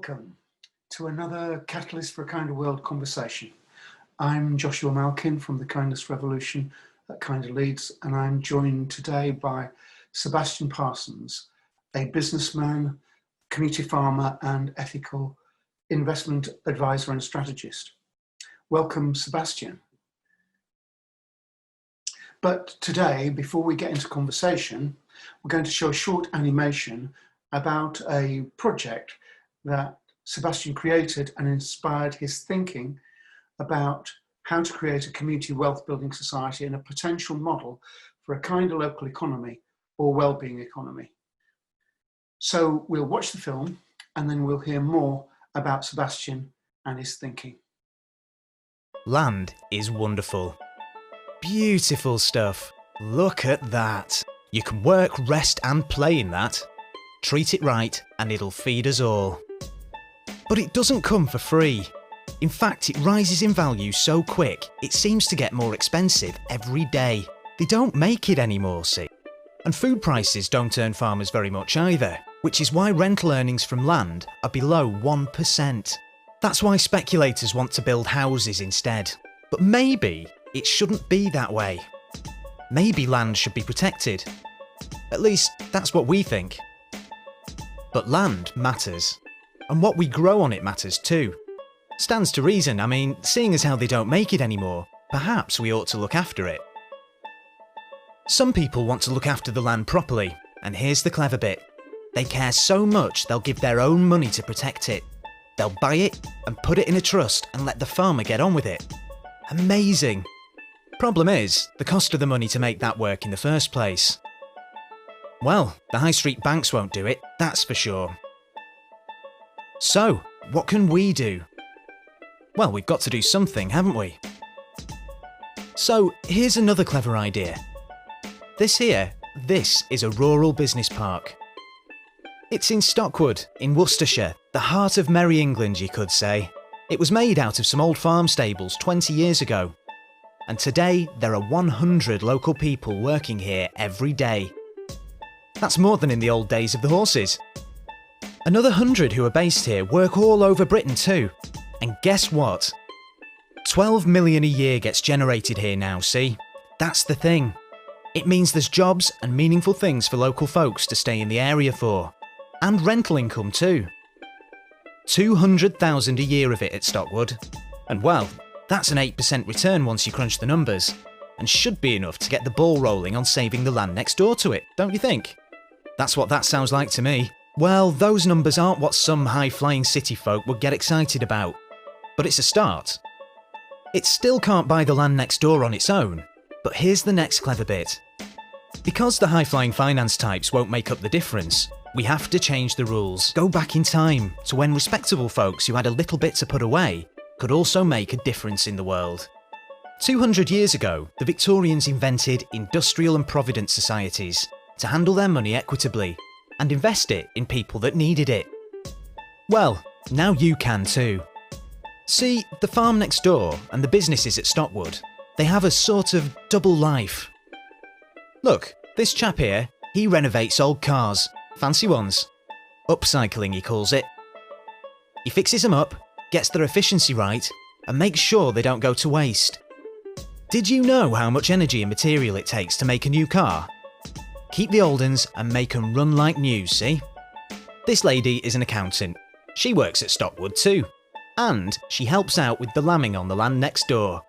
Welcome to another Catalyst for a Kinder World conversation. I'm Joshua Malkin from the Kindness Revolution at Kinder Leeds, and I'm joined today by Sebastian Parsons, a businessman, community farmer, and ethical investment advisor and strategist. Welcome, Sebastian. But today, before we get into conversation, we're going to show a short animation about a project that Sebastian created and inspired his thinking about how to create a community wealth building society and a potential model for a kinder local economy or well-being economy. So we'll watch the film and then we'll hear more about Sebastian and his thinking. Land is wonderful. Beautiful stuff. Look at that. You can work, rest and play in that. Treat it right and it'll feed us all. But it doesn't come for free. In fact, it rises in value so quick, it seems to get more expensive every day. They don't make it anymore, see? And food prices don't earn farmers very much either, which is why rental earnings from land are below 1%. That's why speculators want to build houses instead. But maybe it shouldn't be that way. Maybe land should be protected. At least, that's what we think. But land matters. And what we grow on it matters too. Stands to reason, I mean, seeing as how they don't make it anymore, perhaps we ought to look after it. Some people want to look after the land properly, and here's the clever bit. They care so much they'll give their own money to protect it. They'll buy it and put it in a trust and let the farmer get on with it. Amazing. Problem is, the cost of the money to make that work in the first place. Well, the high street banks won't do it, that's for sure. So, what can we do? Well, we've got to do something, haven't we? So, here's another clever idea. This is a rural business park. It's in Stockwood, in Worcestershire, the heart of merry England, you could say. It was made out of some old farm stables 20 years ago. And today, there are 100 local people working here every day. That's more than in the old days of the horses. Another 100 who are based here work all over Britain too. And guess what? 12 million a year gets generated here now, see? That's the thing. It means there's jobs and meaningful things for local folks to stay in the area for. And rental income too. 200,000 a year of it at Stockwood. And well, that's an 8% return once you crunch the numbers. And should be enough to get the ball rolling on saving the land next door to it, don't you think? That's what that sounds like to me. Well, those numbers aren't what some high-flying city folk would get excited about. But it's a start. It still can't buy the land next door on its own. But here's the next clever bit. Because the high-flying finance types won't make up the difference, we have to change the rules. Go back in time to when respectable folks who had a little bit to put away could also make a difference in the world. 200 years ago, the Victorians invented industrial and provident societies to handle their money equitably and invest it in people that needed it. Well, now you can too. See, the farm next door and the businesses at Stockwood, they have a sort of double life. Look, this chap here, he renovates old cars, fancy ones. Upcycling, he calls it. He fixes them up, gets their efficiency right, and makes sure they don't go to waste. Did you know how much energy and material it takes to make a new car? Keep the old uns and make them run like new, see? This lady is an accountant. She works at Stockwood too. And she helps out with the lambing on the land next door.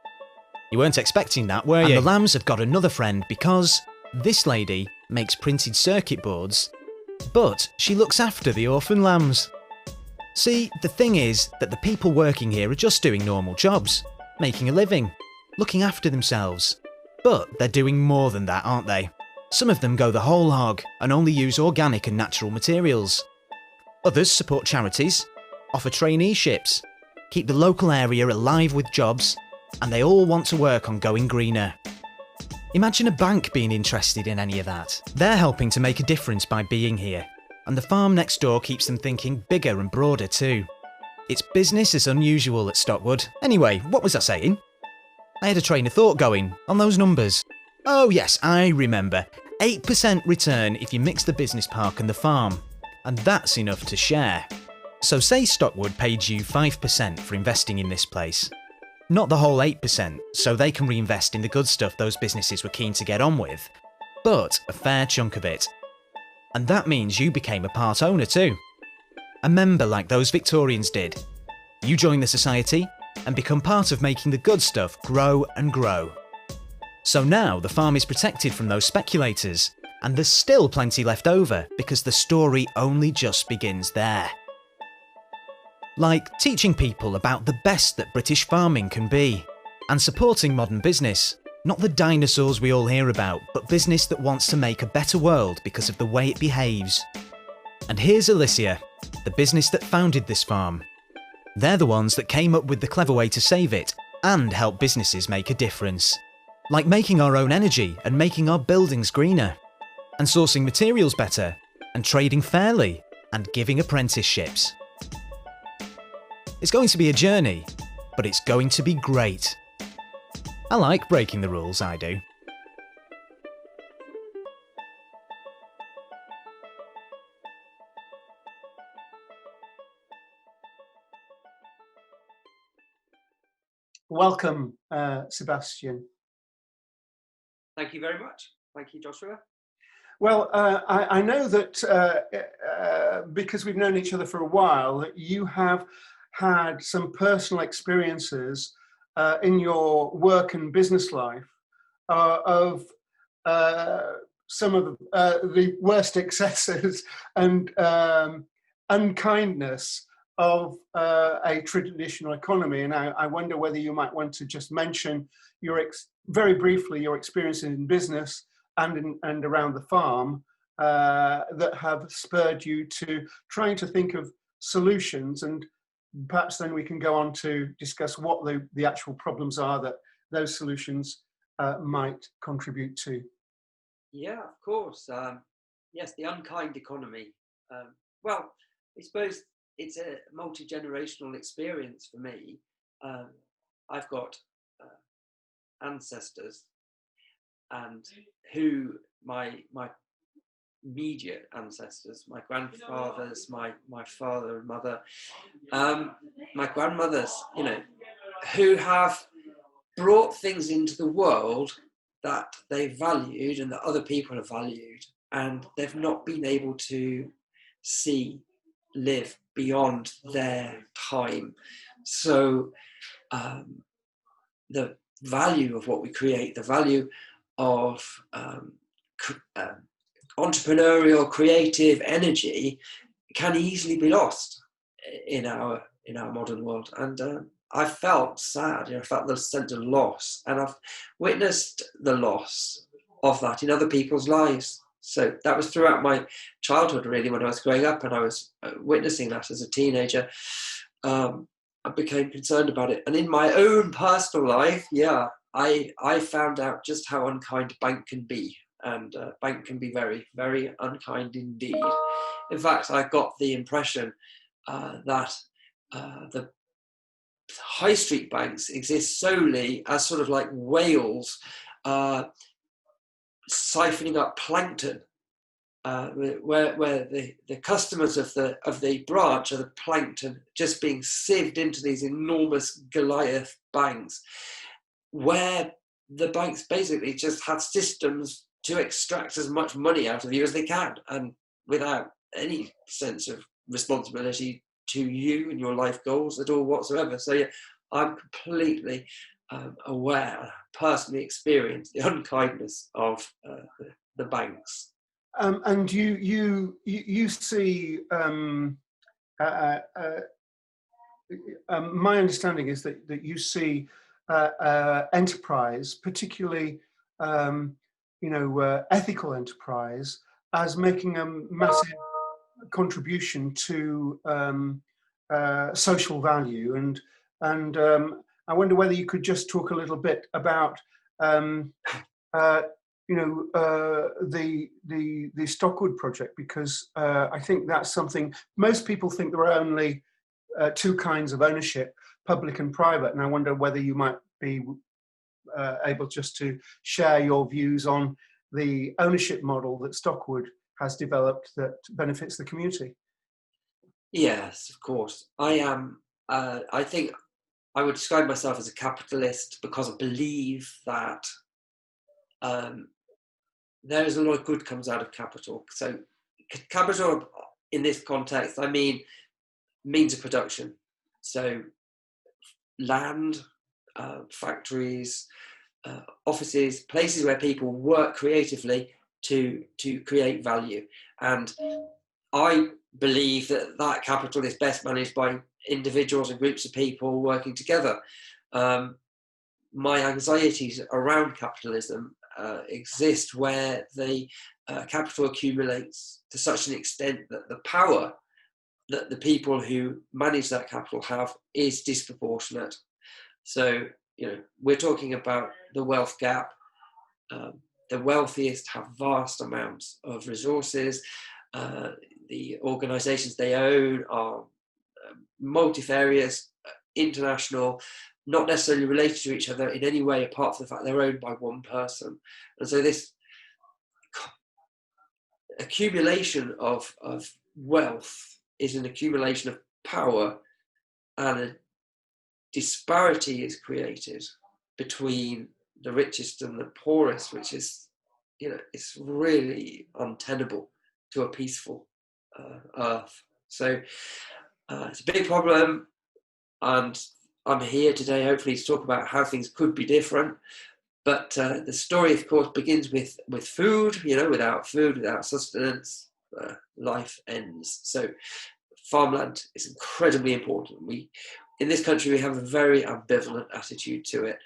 You weren't expecting that, were you? And the lambs have got another friend because this lady makes printed circuit boards, but she looks after the orphan lambs. See, the thing is that the people working here are just doing normal jobs, making a living, looking after themselves. But they're doing more than that, aren't they? Some of them go the whole hog and only use organic and natural materials. Others support charities, offer traineeships, keep the local area alive with jobs, and they all want to work on going greener. Imagine a bank being interested in any of that. They're helping to make a difference by being here, and the farm next door keeps them thinking bigger and broader too. It's business as unusual at Stockwood. Anyway, what was I saying? I had a train of thought going on those numbers. Oh yes, I remember. 8% return if you mix the business park and the farm. And that's enough to share. So say Stockwood paid you 5% for investing in this place. Not the whole 8%, so they can reinvest in the good stuff those businesses were keen to get on with, but a fair chunk of it. And that means you became a part owner too. A member like those Victorians did. You join the society and become part of making the good stuff grow and grow. So now the farm is protected from those speculators, and there's still plenty left over because the story only just begins there. Like teaching people about the best that British farming can be, and supporting modern business, not the dinosaurs we all hear about, but business that wants to make a better world because of the way it behaves. And here's Alicia, the business that founded this farm. They're the ones that came up with the clever way to save it and help businesses make a difference. Like making our own energy and making our buildings greener, and sourcing materials better, and trading fairly, and giving apprenticeships. It's going to be a journey, but it's going to be great. I like breaking the rules, I do. Welcome, Sebastian. Thank you very much. Thank you, Joshua. Well, I know that because we've known each other for a while, that you have had some personal experiences in your work and business life of some of the worst excesses and unkindness of a traditional economy. And I wonder whether you might want to just mention very briefly your experiences in business and around the farm that have spurred you to trying to think of solutions, and perhaps then we can go on to discuss what the actual problems are that those solutions might contribute to. Yeah, of course. Yes, the unkind economy. Well, I suppose it's a multi-generational experience for me. I've got ancestors, and who my immediate ancestors, my grandfathers, my father and mother, my grandmothers, who have brought things into the world that they valued and that other people have valued, and they've not been able to live beyond their time. So the value of what we create, the value of entrepreneurial, creative energy can easily be lost in our modern world. And I felt sad. I felt the sense of loss, and I've witnessed the loss of that in other people's lives. So that was throughout my childhood, really, when I was growing up, and I was witnessing that as a teenager. I became concerned about it. And in my own personal life, I found out just how unkind a bank can be. And bank can be very, very unkind indeed. In fact, I got the impression that the high street banks exist solely as sort of like whales siphoning up plankton, where the customers of the branch are the plankton just being sieved into these enormous Goliath banks, where the banks basically just have systems to extract as much money out of you as they can, and without any sense of responsibility to you and your life goals at all whatsoever. So yeah, I'm completely aware, personally experienced the unkindness of the banks. And you see, my understanding is that you see enterprise, particularly ethical enterprise, as making a massive contribution to social value, and I wonder whether you could just talk a little bit about the Stockwood project, because I think that's something most people think there are only two kinds of ownership, public and private, and I wonder whether you might be able just to share your views on the ownership model that Stockwood has developed that benefits the community. Yes, of course. I am. I think I would describe myself as a capitalist because I believe that um, there is a lot of good comes out of capital. So, capital in this context, I mean means of production. So, land, factories, offices, places where people work creatively to create value. And I believe that that capital is best managed by individuals and groups of people working together. Um, my anxieties around capitalism exist where the capital accumulates to such an extent that the power that the people who manage that capital have is disproportionate. So, we're talking about the wealth gap. Um, the wealthiest have vast amounts of resources. The organizations they own are multifarious, international, not necessarily related to each other in any way apart from the fact they're owned by one person. And so this accumulation of wealth is an accumulation of power, and a disparity is created between the richest and the poorest, which is, it's really untenable to a peaceful earth. So it's a big problem, and I'm here today hopefully to talk about how things could be different. But the story, of course, begins with food. Without food, without sustenance, life ends. So farmland is incredibly important. In this country, we have a very ambivalent attitude to it.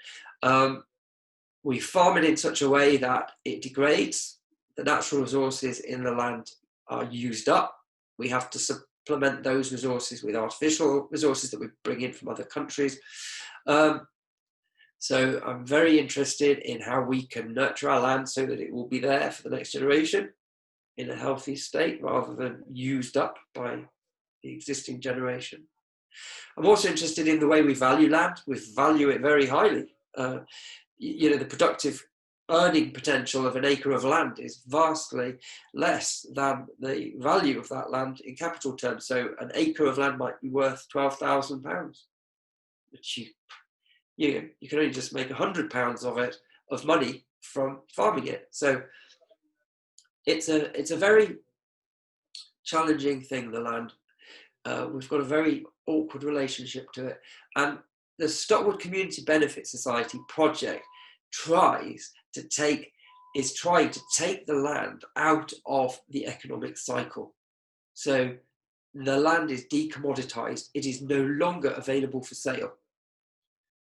We farm it in such a way that it degrades. The natural resources in the land are used up. We have to supplement those resources with artificial resources that we bring in from other countries. So I'm very interested in how we can nurture our land so that it will be there for the next generation in a healthy state rather than used up by the existing generation. I'm also interested in the way we value land. We value it very highly. The productive earning potential of an acre of land is vastly less than the value of that land in capital terms. So an acre of land might be worth £12,000, which you can only just make £100 of money from farming it. So it's a very challenging thing, the land. We've got a very awkward relationship to it. And the Stockwood Community Benefit Society project is trying to take the land out of the economic cycle. So the land is decommoditized. It is no longer available for sale.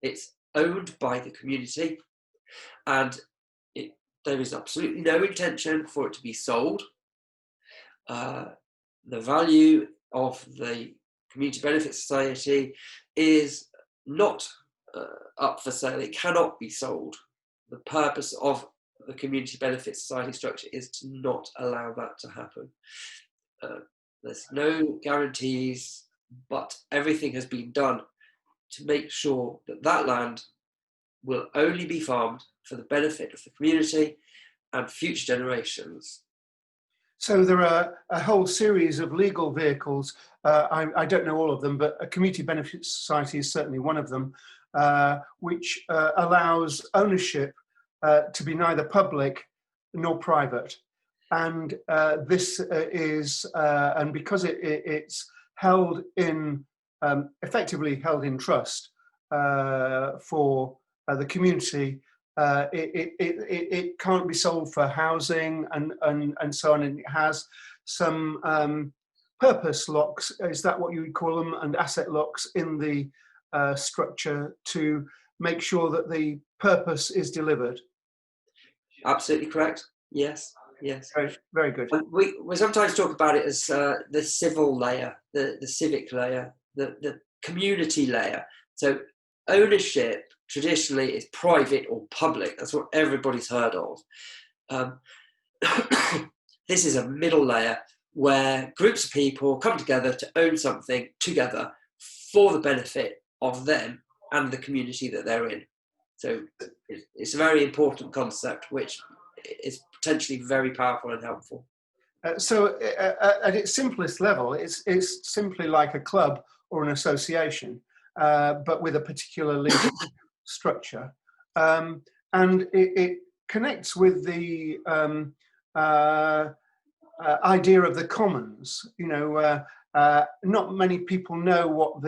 It's owned by the community, and there is absolutely no intention for it to be sold. The value of the Community Benefit Society is not up for sale. It cannot be sold. The purpose of the Community Benefit Society structure is to not allow that to happen. There's no guarantees, but everything has been done to make sure that that land will only be farmed for the benefit of the community and future generations. So there are a whole series of legal vehicles. I don't know all of them, but a community benefit society is certainly one of them, which allows ownership to be neither public nor private. And this is, and because it's held in, effectively held in trust for the community, it can't be sold for housing and so on, and it has some purpose locks, is that what you would call them, and asset locks in the structure to make sure that the purpose is delivered. Absolutely correct. Yes. Very, very good. We sometimes talk about it as the civil layer, the civic layer, the community layer. So ownership traditionally is private or public. That's what everybody's heard of. This is a middle layer where groups of people come together to own something together for the benefit of them and the community that they're in. So it's a very important concept, which is potentially very powerful and helpful. At its simplest level, it's simply like a club or an association, but with a particular legal structure. And it connects with the idea of the commons. Not many people know what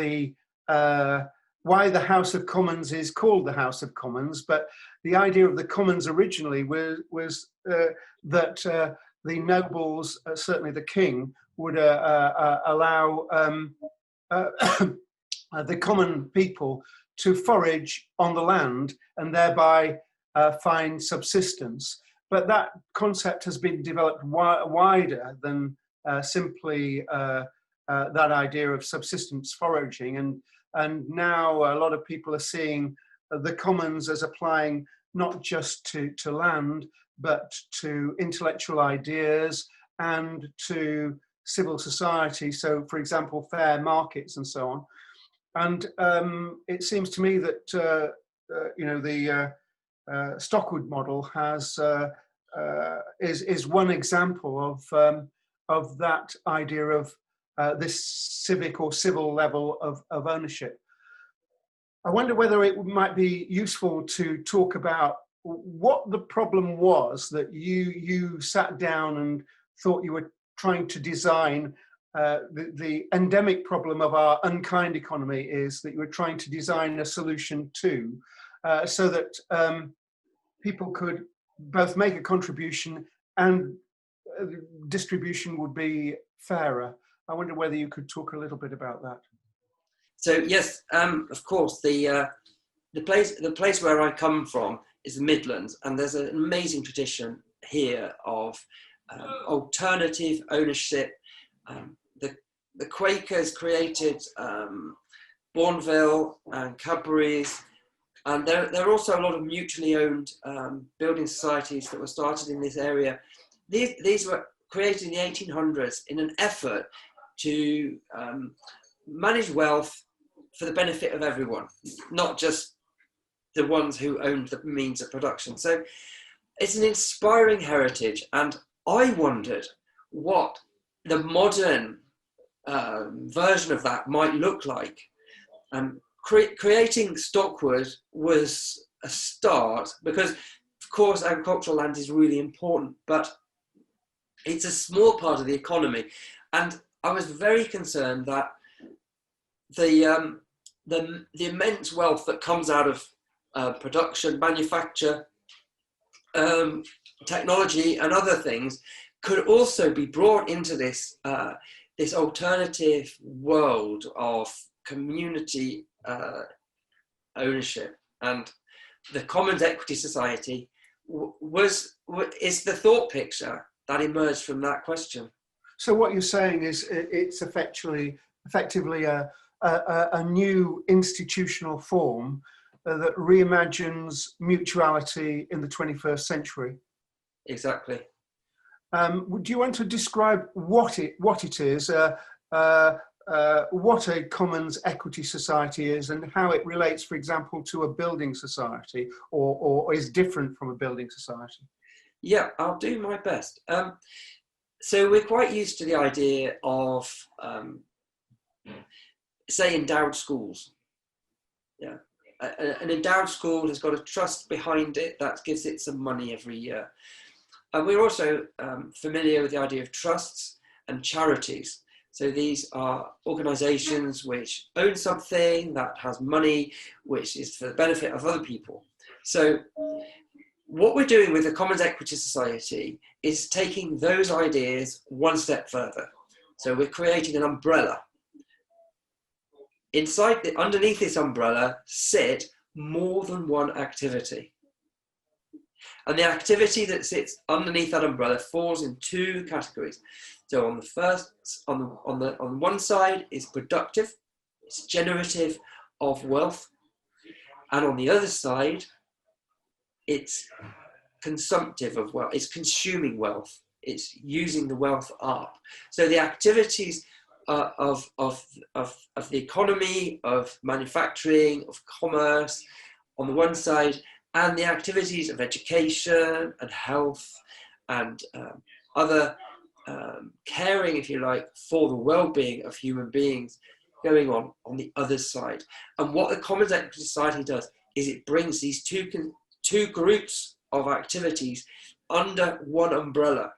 why the House of Commons is called the House of Commons, but the idea of the commons originally was that the nobles, certainly the king, would allow the common people to forage on the land and thereby find subsistence. But that concept has been developed wider than simply that idea of subsistence foraging. And now a lot of people are seeing the commons as applying not just to land, but to intellectual ideas and to civil society. So, for example, fair markets and so on. And it seems to me that the Stockwood model is one example of that idea of this civic or civil level of ownership. I wonder whether it might be useful to talk about what the problem was that you sat down and thought you were trying to design. The endemic problem of our unkind economy is that you were trying to design a solution to, so that people could both make a contribution and distribution would be fairer. I wonder whether you could talk a little bit about that. So yes, of course, the place where I come from is the Midlands, and there's an amazing tradition here of alternative ownership. The Quakers created Bourneville and Cadbury's, and there are also a lot of mutually owned building societies that were started in this area. These were created in the 1800s in an effort to manage wealth for the benefit of everyone, not just the ones who owned the means of production. So it's an inspiring heritage, and I wondered what the modern version of that might look like. Creating Stockwood was a start because, of course, agricultural land is really important, but it's a small part of the economy. And I was very concerned that the immense wealth that comes out of production, manufacture, technology, and other things could also be brought into this this alternative world of community ownership. And the Commons Equity Society is the thought picture that emerged from that question. So what you're saying is it's effectively a new institutional form that reimagines mutuality in the 21st century. Exactly. Do you want to describe what it is, what a Commons Equity Society is, and how it relates, for example, to a building society, or is different from a building society? Yeah, I'll do my best. So we're quite used to the idea of, say, endowed schools. Yeah, an endowed school has got a trust behind it that gives it some money every year. And we're also familiar with the idea of trusts and charities. So these are organisations which own something that has money, which is for the benefit of other people. So what we're doing with the Commons Equity Society is taking those ideas one step further. So we're creating an umbrella. Underneath this umbrella sit more than one activity. And the activity that sits underneath that umbrella falls in two categories. So on the first, on one side is productive, it's generative of wealth, and on the other side, it's consumptive of wealth. It's consuming wealth. It's using the wealth up. So the activities of the economy, of manufacturing, of commerce, on the one side, and the activities of education and health and other caring, if you like, for the well-being of human beings going on the other side. And what the Commons Equity Society does is it brings these two groups of activities under one umbrella,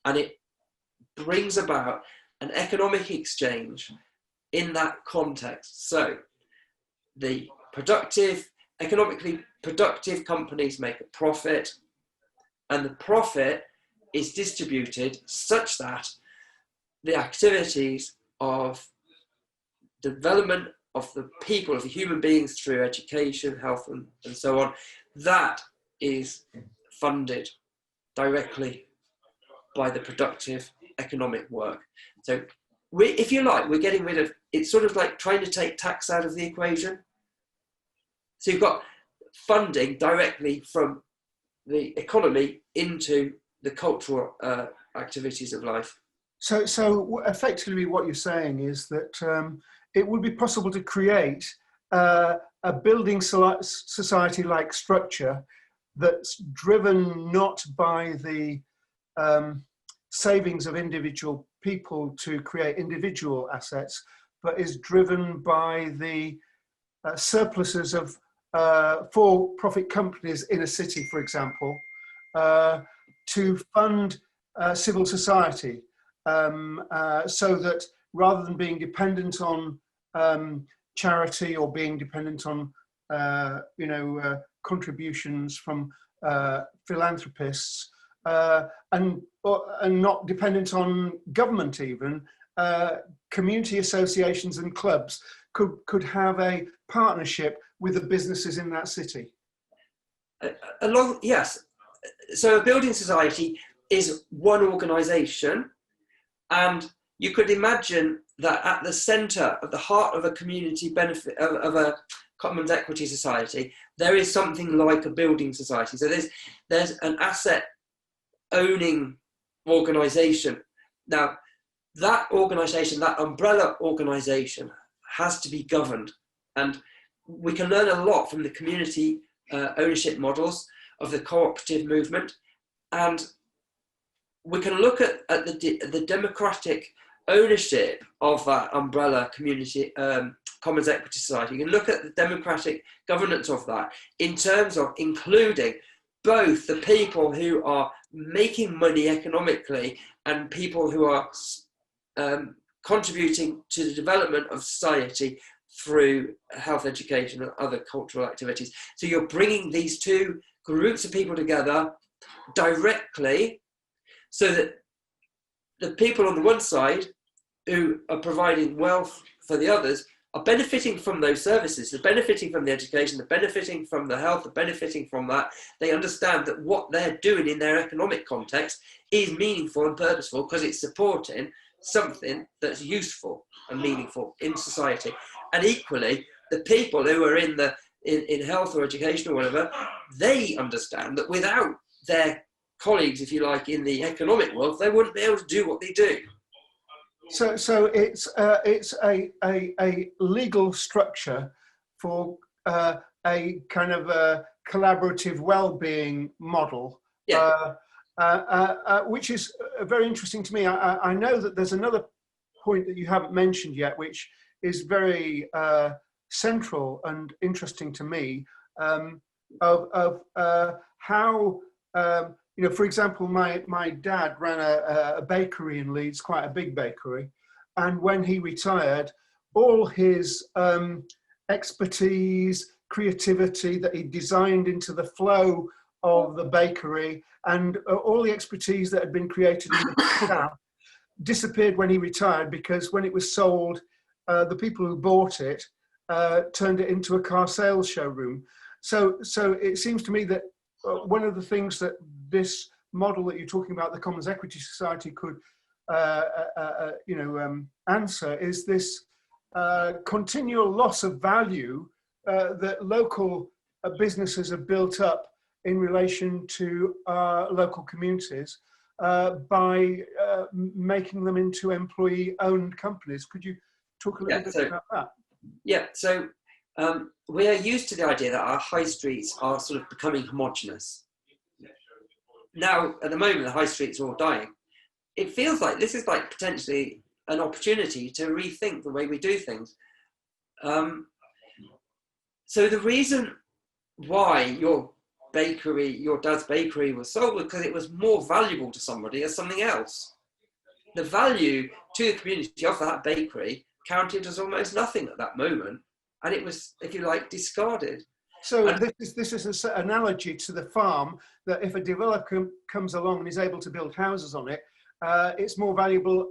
and it brings about an economic exchange in that context. So the economically productive companies make a profit, and the profit is distributed such that the activities of development of the people, of the human beings through education, health, and so on, that is funded directly by the productive economic work. So if you like, we're getting rid of, it's sort of like trying to take tax out of the equation. So you've got funding directly from the economy into the cultural activities of life. So effectively what you're saying is that it would be possible to create a building society-like structure that's driven not by the savings of individual people to create individual assets, but is driven by the surpluses of for-profit companies in a city, for example, to fund civil society, so that rather than being dependent on charity or being dependent on contributions from philanthropists, and not dependent on government even, community associations and clubs could have a partnership with the businesses in that city. Yes. So a building society is one organisation, and you could imagine that at the centre, at the heart of a community benefit, of a Commons Equity Society, there is something like a building society. So there's an asset owning organisation. Now, that organisation, that umbrella organisation, has to be governed, and we can learn a lot from the community ownership models of the cooperative movement, and we can look at the democratic ownership of that umbrella community Commons Equity Society. You can look at the democratic governance of that in terms of including both the people who are making money economically and people who are contributing to the development of society through health, education, and other cultural activities. So you're bringing these two groups of people together directly, so that the people on the one side who are providing wealth for the others are benefiting from those services. They're benefiting from the education, they're benefiting from the health, they're benefiting from that. They understand that what they're doing in their economic context is meaningful and purposeful because it's supporting something that's useful and meaningful in society. And equally, the people who are in health or education or whatever, they understand that without their colleagues, if you like, in the economic world, they wouldn't be able to do what they do. So it's a legal structure for a kind of a collaborative well-being model, Yeah. Which is very interesting to me. I know that there's another point that you haven't mentioned yet, which is very central and interesting to me, of how, for example, my dad ran a bakery in Leeds, quite a big bakery, and when he retired, all his expertise, creativity that he designed into the flow of the bakery, and all the expertise that had been created in the staff disappeared when he retired, because when it was sold, the people who bought it turned it into a car sales showroom. So it seems to me that one of the things that this model that you're talking about, the Commons Equity Society, could answer is this continual loss of value that local businesses have built up in relation to local communities by making them into employee-owned companies. Could you talk a little bit about that? Yeah, so we are used to the idea that our high streets are sort of becoming homogenous. Now, at the moment, the high streets are all dying. it feels like this is like potentially an opportunity to rethink the way we do things. So the reason why your dad's bakery was sold was because it was more valuable to somebody as something else. The value to the community of that bakery counted as almost nothing at that moment, and it was, if you like, discarded. So this is an analogy to the farm, that if a developer comes along and is able to build houses on it, it's more valuable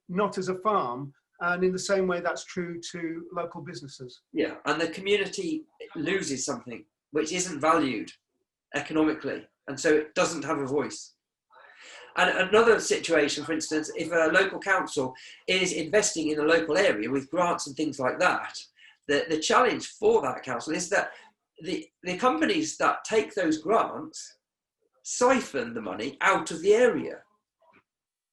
not as a farm. And in the same way, that's true to local businesses. Yeah, and the community loses something which isn't valued economically, and so it doesn't have a voice. And another situation, for instance, if a local council is investing in a local area with grants and things like that, the challenge for that council is that the companies that take those grants siphon the money out of the area.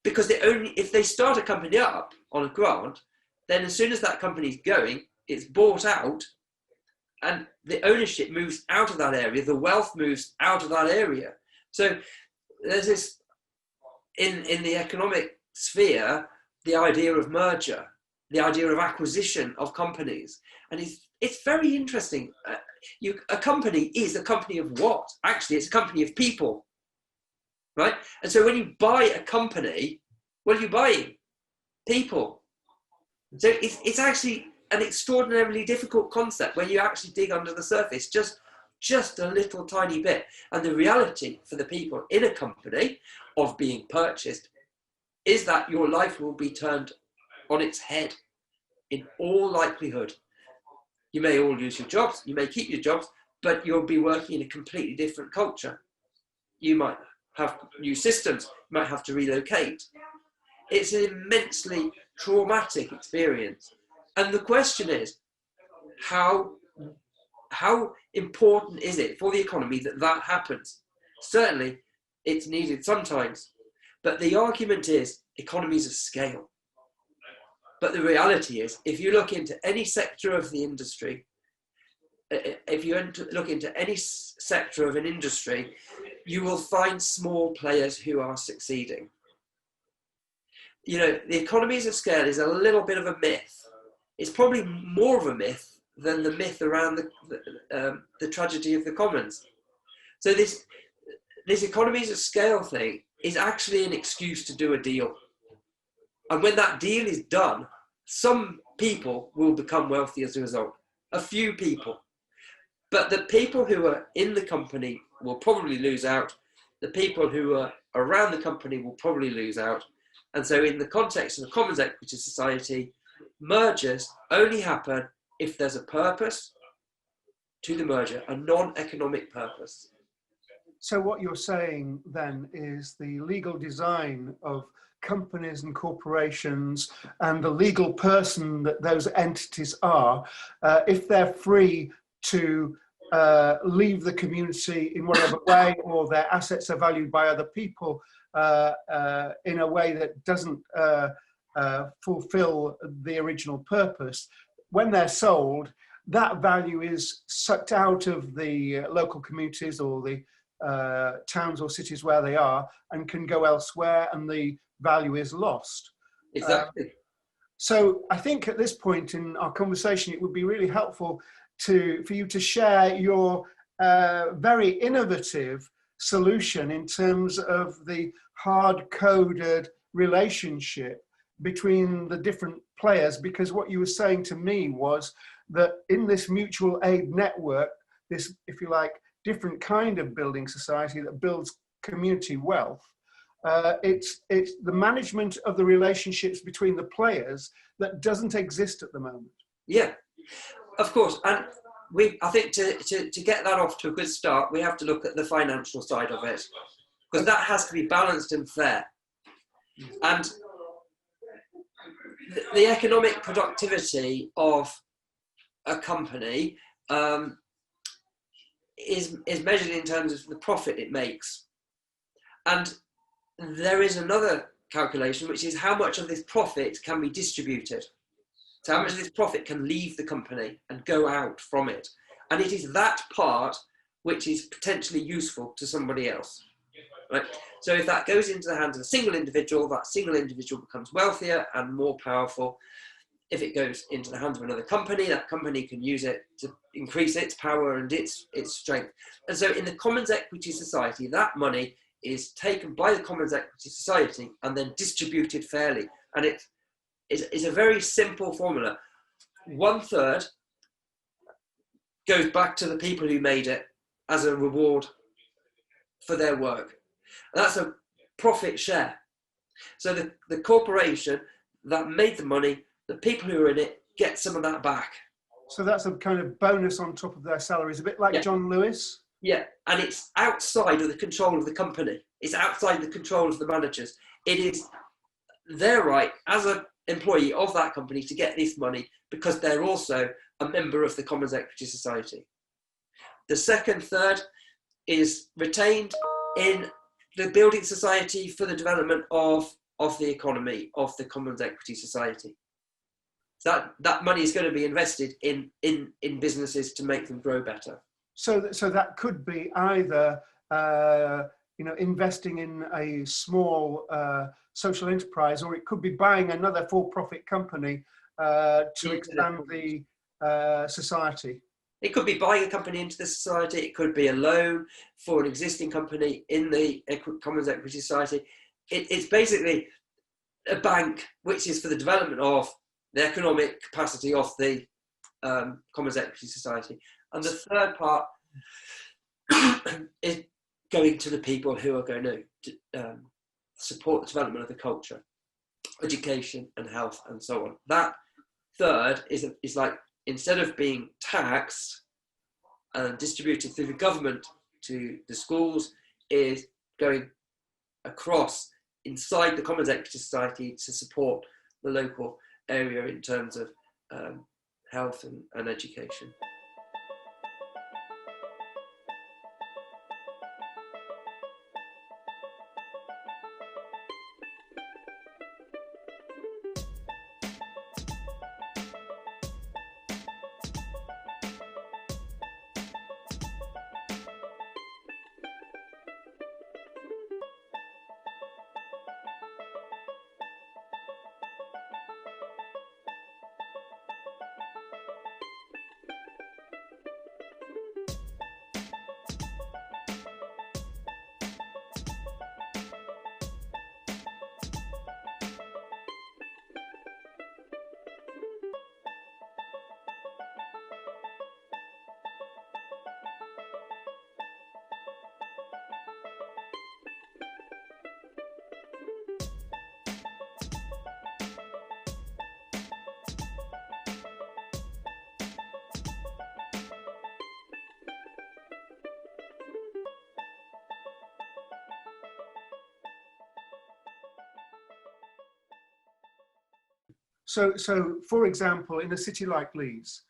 Because if they start a company up on a grant, then as soon as that company's going, it's bought out, and the ownership moves out of that area, the wealth moves out of that area. So there's this, in the economic sphere, the idea of merger, the idea of acquisition of companies. And it's very interesting. A company is a company of what? Actually, it's a company of people, right? And so when you buy a company, what are you buying? People. So it's actually an extraordinarily difficult concept when you actually dig under the surface, just a little tiny bit. And the reality for the people in a company of being purchased is that your life will be turned on its head in all likelihood. You may all lose your jobs, you may keep your jobs, but you'll be working in a completely different culture. You might have new systems, you might have to relocate. It's an immensely traumatic experience. And the question is, how important is it for the economy that happens? Certainly, it's needed sometimes. But the argument is economies of scale. But the reality is, if you look into any sector of the industry, if you look into any sector of an industry, you will find small players who are succeeding. You know, the economies of scale is a little bit of a myth. It's probably more of a myth than the myth around the tragedy of the commons. So this economies of scale thing is actually an excuse to do a deal. And when that deal is done, some people will become wealthy as a result. A few people. But the people who are in the company will probably lose out. The people who are around the company will probably lose out. And so in the context of a commons equity society, mergers only happen if there's a purpose to the merger, a non-economic purpose. So what you're saying then is the legal design of companies and corporations and the legal person that those entities are, if they're free to leave the community in whatever way, or their assets are valued by other people in a way that doesn't fulfill the original purpose, when they're sold, that value is sucked out of the local communities or the towns or cities where they are and can go elsewhere, and the value is lost. Exactly. So I think at this point in our conversation, it would be really helpful for you to share your very innovative solution in terms of the hard-coded relationship between the different players, because what you were saying to me was that in this mutual aid network, this, if you like, different kind of building society that builds community wealth, it's the management of the relationships between the players that doesn't exist at the moment. Yeah, of course. And I think to get that off to a good start, we have to look at the financial side of it, because that has to be balanced and fair. And the economic productivity of a company is measured in terms of the profit it makes. And there is another calculation, which is how much of this profit can be distributed. So how much of this profit can leave the company and go out from it. And it is that part which is potentially useful to somebody else. right? So if that goes into the hands of a single individual, that single individual becomes wealthier and more powerful. If it goes into the hands of another company, that company can use it to increase its power and its strength. And so in the Commons Equity Society, that money is taken by the Commons Equity Society and then distributed fairly. And it's a very simple formula. 1/3 goes back to the people who made it as a reward for their work. And that's a profit share. So the corporation that made the money, the people who are in it get some of that back. So that's a kind of bonus on top of their salaries, a bit like John Lewis. Yeah, and it's outside of the control of the company. It's outside the control of the managers. It is their right as an employee of that company to get this money because they're also a member of the Commons Equity Society. The second third is retained in the building society for the development of the economy of the Commons Equity Society. So that money is going to be invested in businesses to make them grow better. So that could be either investing in a small social enterprise, or it could be buying another for-profit company to expand the society. It could be buying a company into the society. It could be a loan for an existing company in the Commons Equity Society. It's basically a bank which is for the development of the economic capacity of the Commons Equity Society. And the third part is going to the people who are going to support the development of the culture, education and health and so on. That third is like, instead of being taxed and distributed through the government to the schools, is going across inside the Commons Equity Society to support the local area in terms of health and education. So for example, in a city like Leeds,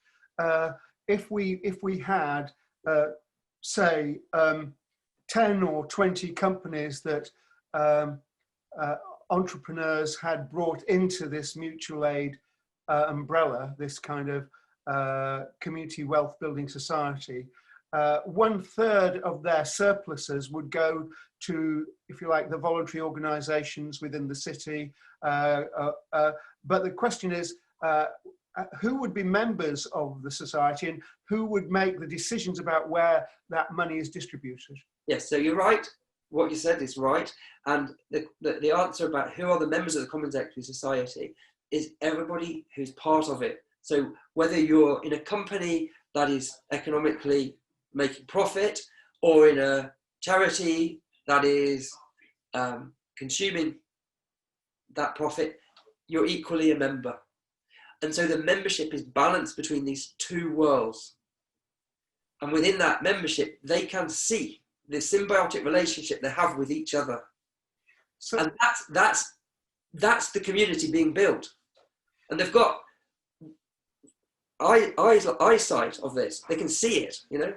if we had, say, 10 or 20 companies that entrepreneurs had brought into this mutual aid umbrella, this kind of community wealth building society, 1/3 of their surpluses would go to, if you like, the voluntary organisations within the city. But the question is, who would be members of the society and who would make the decisions about where that money is distributed? Yes, so you're right. What you said is right. And the answer about who are the members of the Commons Equity Society is everybody who's part of it. So whether you're in a company that is economically making profit or in a charity that is consuming that profit, you're equally a member. And so the membership is balanced between these two worlds. And within that membership, they can see the symbiotic relationship they have with each other. So, and that's the community being built. And they've got eyesight of this. They can see it, you know.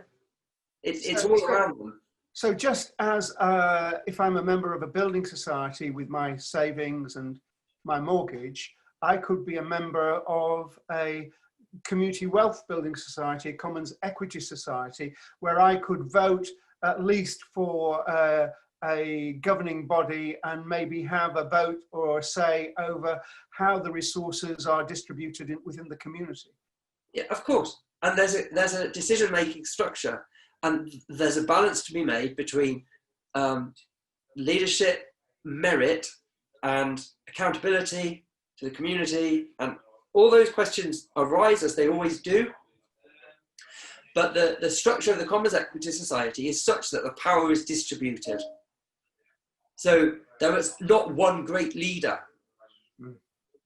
It's all around them. So just as if I'm a member of a building society with my savings and my mortgage, I could be a member of a community wealth building society, a commons equity society, where I could vote at least for a governing body and maybe have a vote or a say over how the resources are distributed within the community. Yeah, of course. And there's a decision-making structure, and there's a balance to be made between leadership, merit, and accountability to the community, and all those questions arise as they always do. But the structure of the Commons Equity Society is such that the power is distributed. So there is not one great leader.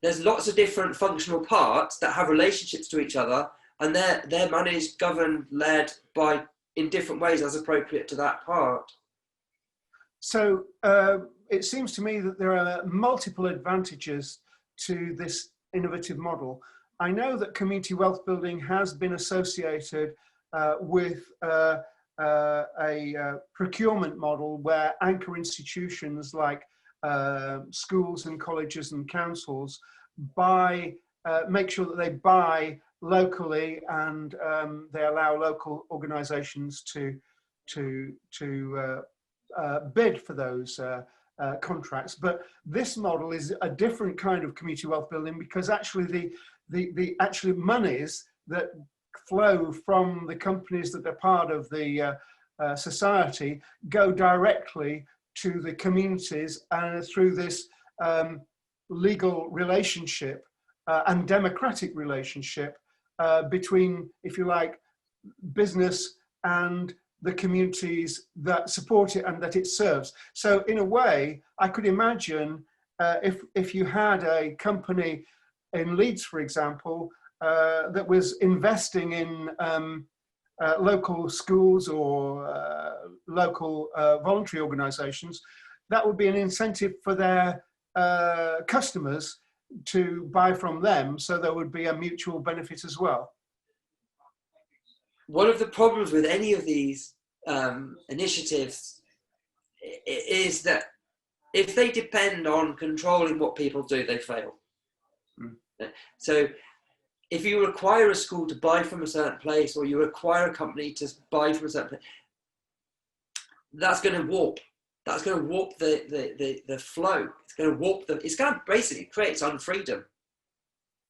There's lots of different functional parts that have relationships to each other, and they're managed, governed, led by in different ways as appropriate to that part. So it seems to me that there are multiple advantages to this innovative model. I know that community wealth building has been associated with a procurement model where anchor institutions like schools and colleges and councils make sure that they buy locally, and they allow local organisations to bid for those contracts. But this model is a different kind of community wealth building, because actually the actual monies that flow from the companies that are part of the society go directly to the communities, and through this legal relationship and democratic relationship between, if you like, business and the communities that support it and that it serves. So in a way, I could imagine if you had a company in Leeds, for example, that was investing in local schools or local voluntary organisations, that would be an incentive for their customers to buy from them, so there would be a mutual benefit as well. One of the problems with any of these initiatives is that if they depend on controlling what people do, they fail. So if you require a school to buy from a certain place, or you require a company to buy from a certain place, that's going to warp. That's going to warp the flow. It's going to warp it's going to basically create its own freedom.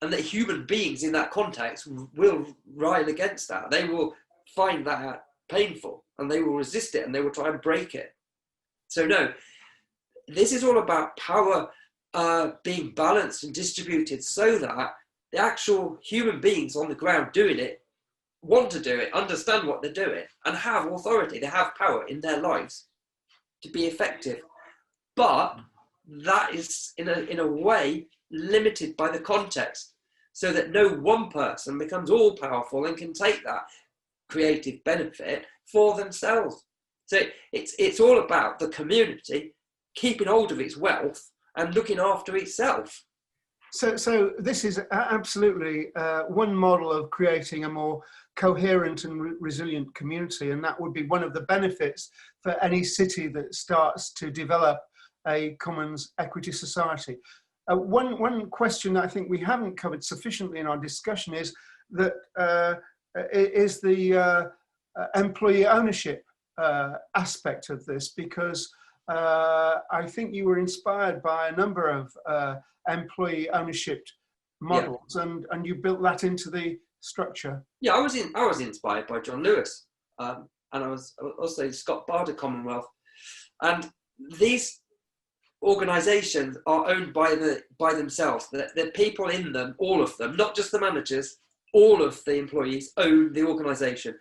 And that human beings in that context will rile against that. They will find that painful, and they will resist it, and they will try and break it. So no, this is all about power being balanced and distributed, so that the actual human beings on the ground doing it want to do it, understand what they're doing, and have authority. They have power in their lives to be effective. But that is in a way limited by the context, so that no one person becomes all powerful and can take that creative benefit for themselves. So it's all about the community keeping hold of its wealth and looking after itself. So this is absolutely one model of creating a more coherent and resilient community, and that would be one of the benefits for any city that starts to develop a commons equity society. One question that I think we haven't covered sufficiently in our discussion is that is the employee ownership aspect of this, because I think you were inspired by a number of employee ownership models, and you built that into the structure. Yeah, I was inspired by John Lewis, and I was also Scott Barder Commonwealth, and these organisations are owned by themselves. The people in them, all of them, not just the managers, all of the employees own the organisation,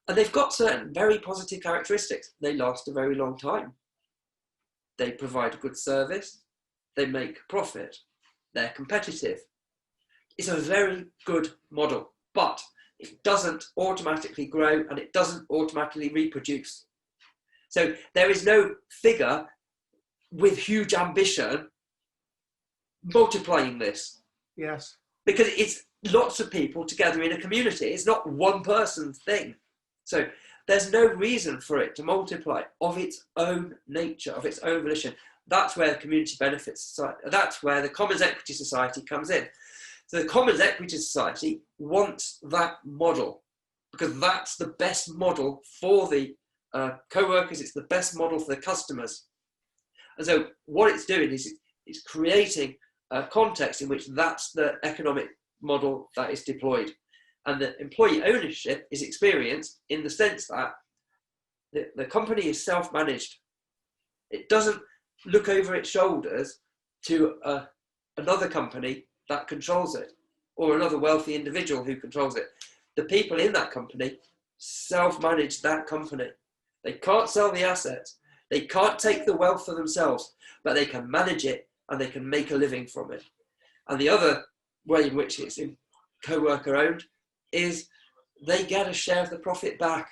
and they've got certain very positive characteristics. They last a very long time. They provide a good service. They make profit. They're competitive. It's a very good model, but it doesn't automatically grow, and it doesn't automatically reproduce. So there is no figure with huge ambition multiplying this. Yes. Because it's lots of people together in a community. It's not one person's thing. So there's no reason for it to multiply of its own nature, of its own volition. That's where the community benefits society, that's where the Commons Equity Society comes in. So the Commons Equity Society wants that model, because that's the best model for the co-workers, it's the best model for the customers. And so what it's doing is it's creating a context in which that's the economic model that is deployed. And the employee ownership is experienced in the sense that the company is self-managed. It doesn't look over its shoulders to another company that controls it, or another wealthy individual who controls it. The people in that company self-manage that company. They can't sell the assets. They can't take the wealth for themselves, but they can manage it and they can make a living from it. And the other way in which it's co-worker owned is they get a share of the profit back.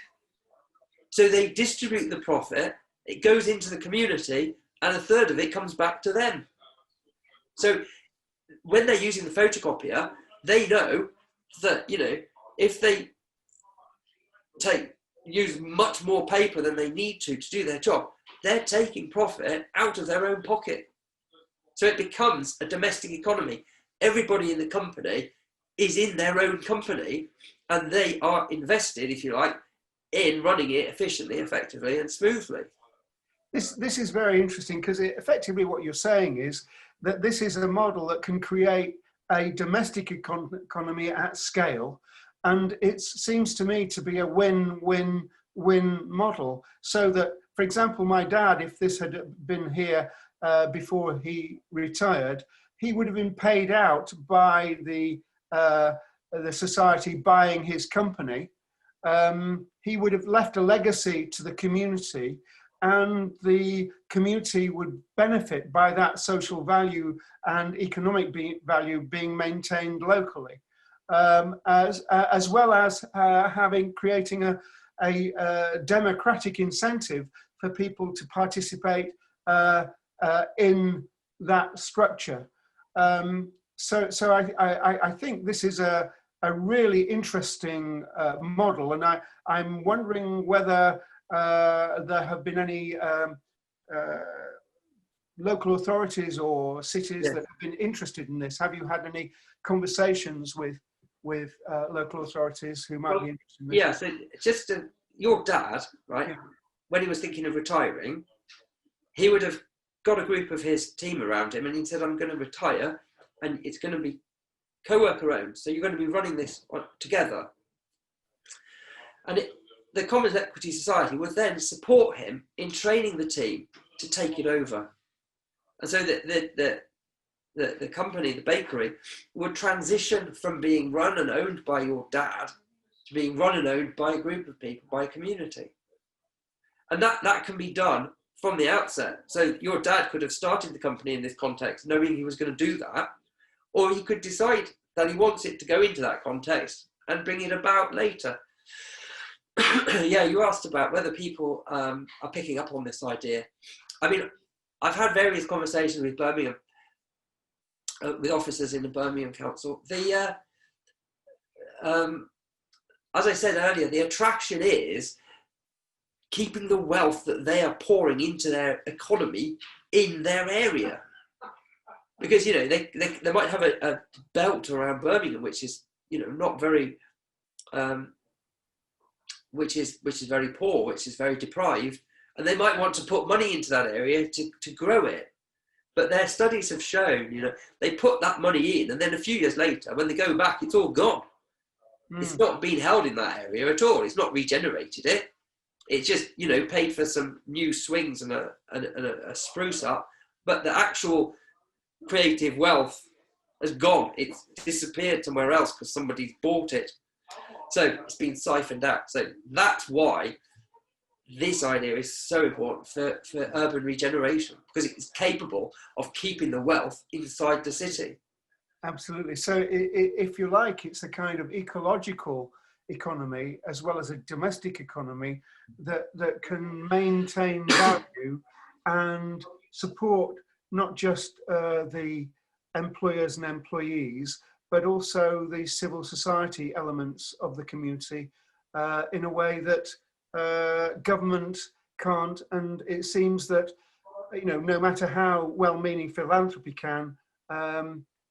So they distribute the profit, it goes into the community, and a third of it comes back to them. So when they're using the photocopier, they know that, you know, if they use much more paper than they need to do their job, they're taking profit out of their own pocket. So it becomes a domestic economy. Everybody in the company is in their own company, and they are invested, if you like, in running it efficiently, effectively, and smoothly. This is very interesting, because effectively what you're saying is that this is a model that can create a domestic economy at scale, and it seems to me to be a win-win-win model. So that, for example, my dad, if this had been here before he retired, he would have been paid out by the society buying his company. He would have left a legacy to the community, and the community would benefit by that social value and economic value being maintained locally, as well as creating a democratic incentive for people to participate in that structure. So I think this is a really interesting model, and I'm wondering whether there have been any local authorities or cities that have been interested in this. Have you had any conversations with local authorities who might be interested in this? Yeah, so just your dad, right, when he was thinking of retiring, he would have got a group of his team around him, and he said, I'm going to retire, and it's going to be co-worker owned, so you're going to be running this together. And the Commons Equity Society would then support him in training the team to take it over. And so the company, the bakery, would transition from being run and owned by your dad to being run and owned by a group of people, by a community. And that can be done from the outset. So your dad could have started the company in this context knowing he was going to do that, or he could decide that he wants it to go into that context and bring it about later. Yeah, you asked about whether people are picking up on this idea. I mean, I've had various conversations with Birmingham, with officers in the Birmingham Council. As I said earlier, the attraction is keeping the wealth that they are pouring into their economy in their area. Because, you know, they might have a belt around Birmingham, which is, you know, not very, which is very poor, which is very deprived, and they might want to put money into that area to grow it. But their studies have shown, you know, they put that money in, and then a few years later, when they go back, it's all gone. It's not been held in that area at all. It's not regenerated it. It's just, you know, paid for some new swings and a spruce up, but the actual creative wealth has gone. It's disappeared somewhere else because somebody's bought it. So it's been siphoned out. So that's why this idea is so important for urban regeneration, because it's capable of keeping the wealth inside the city. Absolutely. So if you like, it's a kind of ecological economy as well as a domestic economy that can maintain value and support not just the employers and employees, but also the civil society elements of the community in a way that government can't. And it seems that, you know, no matter how well-meaning philanthropy can,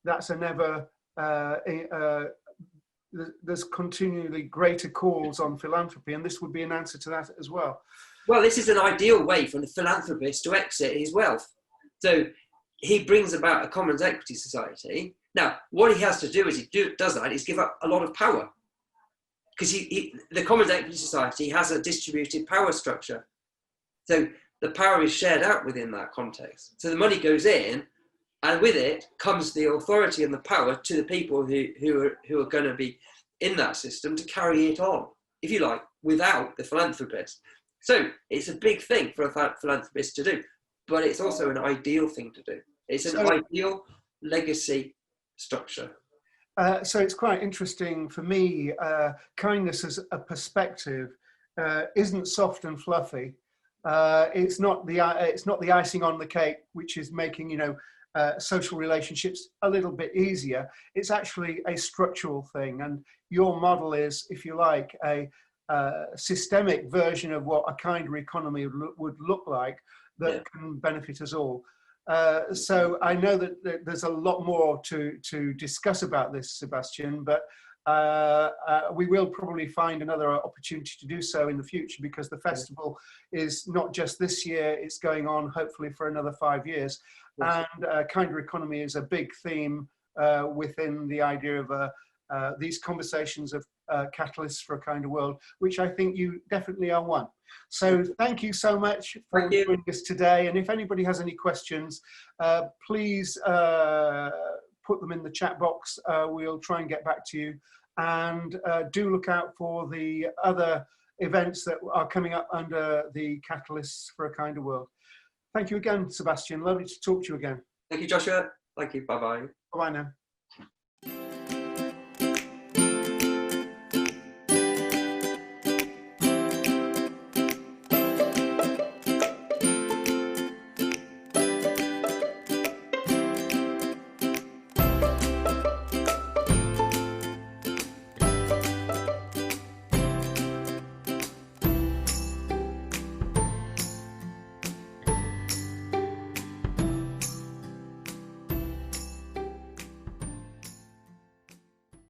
that's a never, there's continually greater calls on philanthropy, and this would be an answer to that as well. Well, this is an ideal way for the philanthropist to exit his wealth. So he brings about a commons equity society. Now, what he has to do as he does that is give up a lot of power. Because the commons equity society has a distributed power structure. So the power is shared out within that context. So the money goes in, and with it comes the authority and the power to the people who are going to be in that system to carry it on, if you like, without the philanthropist. So it's a big thing for a philanthropist to do, but it's also an ideal thing to do. It's an ideal legacy structure. So it's quite interesting for me. Kindness as a perspective isn't soft and fluffy. It's not the icing on the cake, which is making social relationships a little bit easier. It's actually a structural thing, and your model is, if you like, a systemic version of what a kinder economy would look like that can benefit us all. So I know that there's a lot more to discuss about this, Sebastian, but we will probably find another opportunity to do so in the future, because the festival is not just this year, it's going on hopefully for another 5 years. Yes. And kinder economy is a big theme within the idea of these conversations of catalysts for a kinder world, which I think you definitely are one. So thank you so much for joining us today. And if anybody has any questions, please put them in the chat box. We'll try and get back to you. And do look out for the other events that are coming up under the Catalysts for a Kinder World. Thank you again, Sebastian. Lovely to talk to you again. Thank you, Joshua. Thank you. Bye-bye. Bye-bye now.